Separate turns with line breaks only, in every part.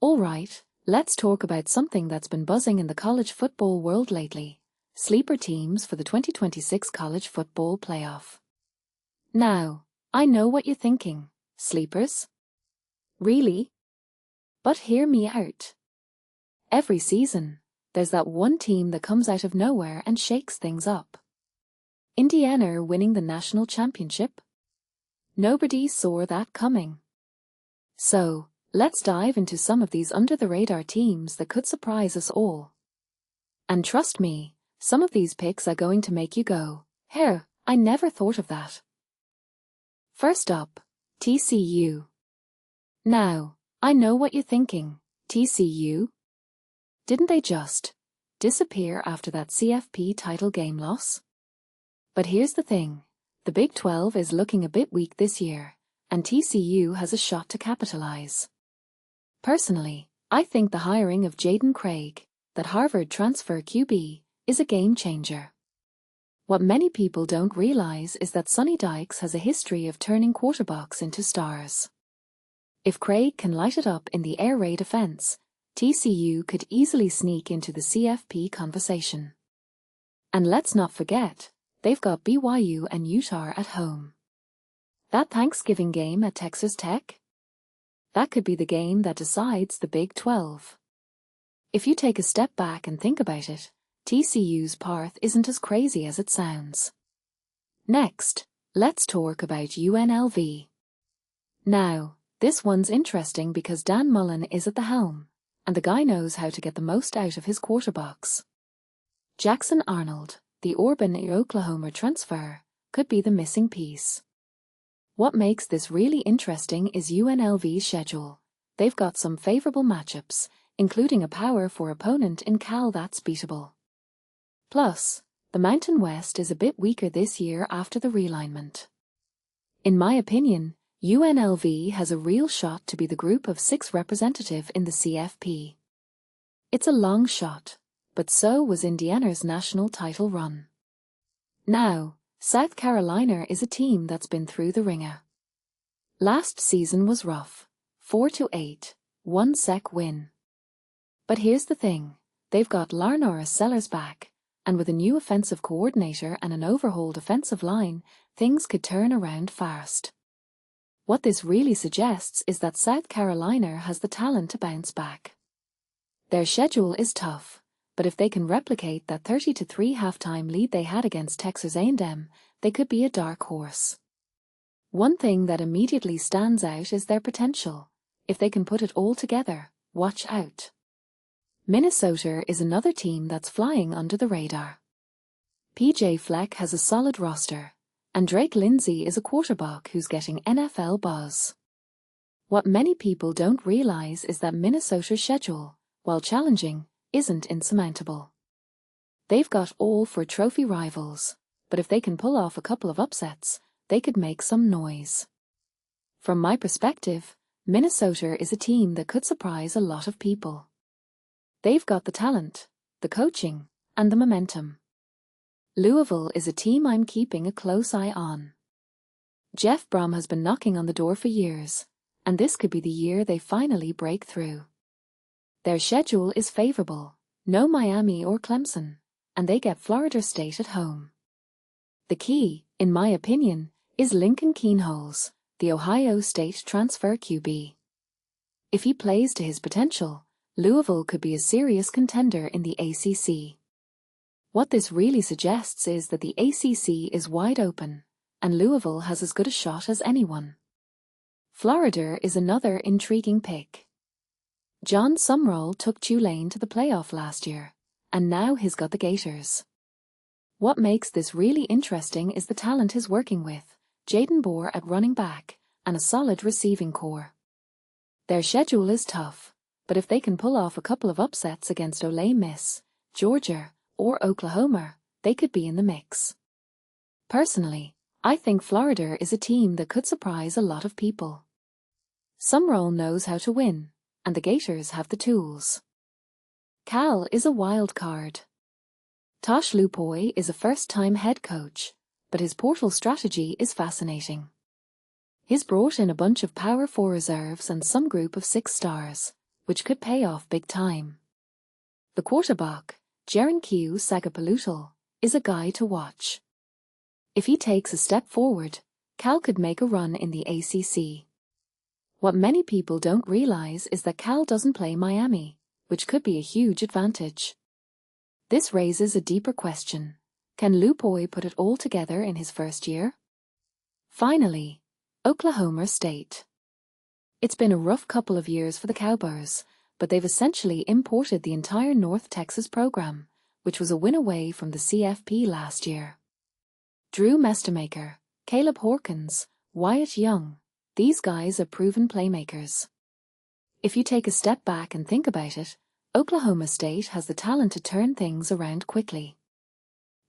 Alright, let's talk about something that's been buzzing in the college football world lately. Sleeper teams for the 2026 college football playoff. Now, I know what you're thinking. Sleepers? Really? But hear me out. Every season, there's that one team that comes out of nowhere and shakes things up. Indiana winning the national championship? Nobody saw that coming. So, let's dive into some of these under-the-radar teams that could surprise us all. And trust me, some of these picks are going to make you go, "Hey, I never thought of that." First up, TCU. Now, I know what you're thinking. TCU? Didn't they just disappear after that CFP title game loss? But here's the thing. The Big 12 is looking a bit weak this year, and TCU has a shot to capitalize. Personally, I think the hiring of Jaden Craig, that Harvard transfer QB, is a game changer. What many people don't realize is that Sonny Dykes has a history of turning quarterbacks into stars. If Craig can light it up in the air raid offense, TCU could easily sneak into the CFP conversation. And let's not forget, they've got BYU and Utah at home. That Thanksgiving game at Texas Tech? That could be the game that decides the Big 12. If you take a step back and think about it, TCU's path isn't as crazy as it sounds. Next, let's talk about UNLV. Now, this one's interesting because Dan Mullen is at the helm, and the guy knows how to get the most out of his quarterbacks. Jackson Arnold, the Auburn, Oklahoma transfer, could be the missing piece. What makes this really interesting is UNLV's schedule. They've got some favorable matchups, including a Power 4 opponent in Cal that's beatable. Plus, the Mountain West is a bit weaker this year after the realignment. In my opinion, UNLV has a real shot to be the group of 6 representative in the CFP. It's a long shot, but so was Indiana's national title run. Now, South Carolina is a team that's been through the ringer. Last season was rough, 4-8, 1 sec win. But here's the thing, they've got Larnora Sellers back, and with a new offensive coordinator and an overhauled offensive line, things could turn around fast. What this really suggests is that South Carolina has the talent to bounce back. Their schedule is tough, but if they can replicate that 30-3 halftime lead they had against Texas A&M, they could be a dark horse. One thing that immediately stands out is their potential. If they can put it all together, watch out. Minnesota is another team that's flying under the radar. PJ Fleck has a solid roster, and Drake Lindsay is a quarterback who's getting NFL buzz. What many people don't realize is that Minnesota's schedule, while challenging, isn't insurmountable. They've got all 4 trophy rivals, but if they can pull off a couple of upsets, they could make some noise. From my perspective, Minnesota is a team that could surprise a lot of people. They've got the talent, the coaching, and the momentum. Louisville is a team I'm keeping a close eye on. Jeff Brom has been knocking on the door for years, and this could be the year they finally break through. Their schedule is favorable, no Miami or Clemson, and they get Florida State at home. The key, in my opinion, is Lincoln Kienholz, the Ohio State transfer QB. If he plays to his potential, Louisville could be a serious contender in the ACC. What this really suggests is that the ACC is wide open, and Louisville has as good a shot as anyone. Florida is another intriguing pick. John Sumrall took Tulane to the playoff last year, and now he's got the Gators. What makes this really interesting is the talent he's working with, Jaden Bohr at running back, and a solid receiving core. Their schedule is tough, but if they can pull off a couple of upsets against Ole Miss, Georgia, or Oklahoma, they could be in the mix. Personally, I think Florida is a team that could surprise a lot of people. Sumrall knows how to win, and the Gators have the tools. Cal is a wild card. Tosh Lupoi is a first-time head coach, but his portal strategy is fascinating. He's brought in a bunch of Power 4 reserves and some group of 6 stars, which could pay off big time. The quarterback, Q Sagapalootal, is a guy to watch. If he takes a step forward, Cal could make a run in the ACC. What many people don't realize is that Cal doesn't play Miami, which could be a huge advantage. This raises a deeper question. Can Lupoi put it all together in his first year? Finally, Oklahoma State. It's been a rough couple of years for the Cowboys, but they've essentially imported the entire North Texas program, which was a win away from the CFP last year. Drew Mestamaker, Caleb Hawkins, Wyatt Young, these guys are proven playmakers. If you take a step back and think about it, Oklahoma State has the talent to turn things around quickly.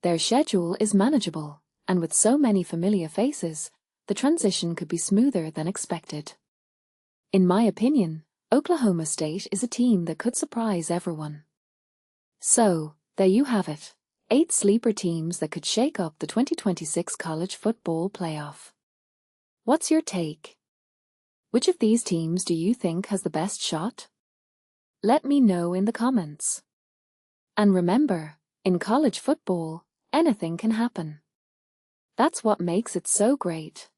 Their schedule is manageable, and with so many familiar faces, the transition could be smoother than expected. In my opinion, Oklahoma State is a team that could surprise everyone. So, there you have it, 8 sleeper teams that could shake up the 2026 college football playoff. What's your take? Which of these teams do you think has the best shot? Let me know in the comments. And remember, in college football, anything can happen. That's what makes it so great.